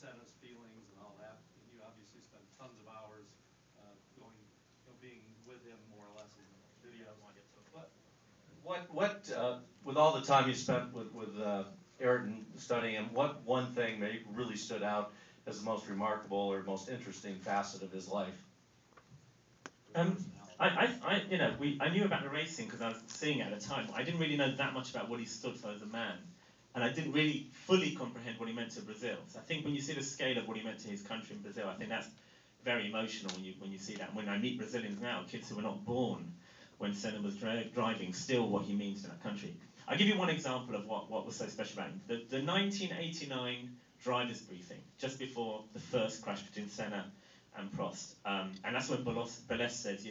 Senna's feelings and all that. And you obviously spent tons of hours going, being with him more or less in the videos. With all the time you spent with Ayrton studying him, what one thing maybe really stood out as the most remarkable or most interesting facet of his life? I knew about the racing because I was seeing it at the time. I didn't really know that much about what he stood for as a man. And I didn't really fully comprehend what he meant to Brazil. So I think when you see the scale of what he meant to his country in Brazil, I think that's very emotional when you see that. When I meet Brazilians now, kids who were not born when Senna was driving, still what he means to that country. I'll give you one example of what was so special about him. The 1989 drivers briefing, just before the first crash between Senna and Prost. And that's when Balestre says,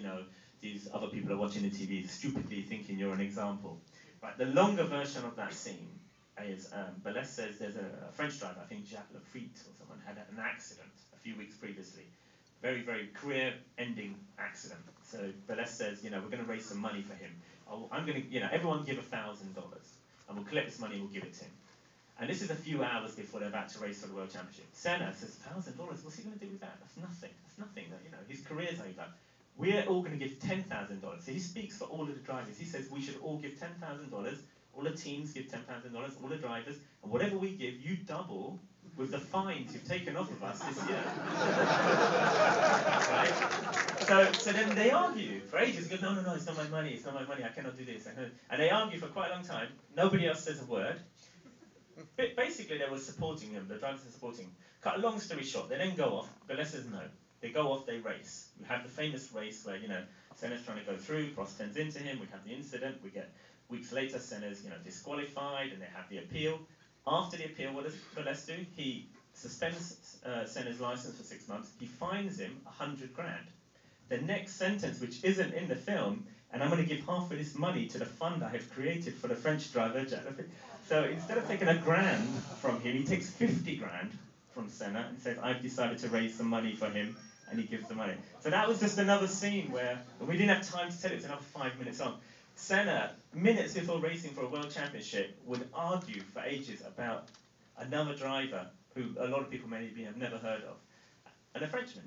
these other people are watching the TV stupidly thinking you're an example. Right, the longer version of that scene is Balestre says there's a French driver, I think Jacques Lafitte or someone, had an accident a few weeks previously. Very, very career-ending accident. So Balestre says, we're going to raise some money for him. I'm going to, everyone give $1,000, and we'll collect this money and we'll give it to him. And this is a few hours before they're about to race for the World Championship. Senna says, $1,000, what's he going to do with that? That's nothing. That's nothing. His career's over. We're all going to give $10,000. So he speaks for all of the drivers. He says we should all give $10,000. All the teams give $10,000, all the drivers, and whatever we give, you double with the fines you've taken off of us this year. Right? So then they argue for ages. He goes, no, it's not my money, I cannot do this. And they argue for quite a long time. Nobody else says a word. But basically, they were supporting him. The drivers were supporting him. Cut a long story short, they then go off. Balestre says no. They go off, they race. We have the famous race where, Senna's trying to go through, Prost turns into him, we have the incident, we get, weeks later, Senna's, disqualified, and they have the appeal. After the appeal, what does Balestre do? He suspends Senna's license for 6 months. He fines him 100 grand. The next sentence, which isn't in the film, and I'm going to give half of this money to the fund I have created for the French driver, Jacques Lafitte. So instead of taking $1 grand from him, he takes 50 grand from Senna and says, I've decided to raise some money for him, and he gives the money. So that was just another scene where we didn't have time to tell it, it's another 5 minutes on. Senna, minutes before racing for a world championship, would argue for ages about another driver who a lot of people maybe have never heard of. And a Frenchman,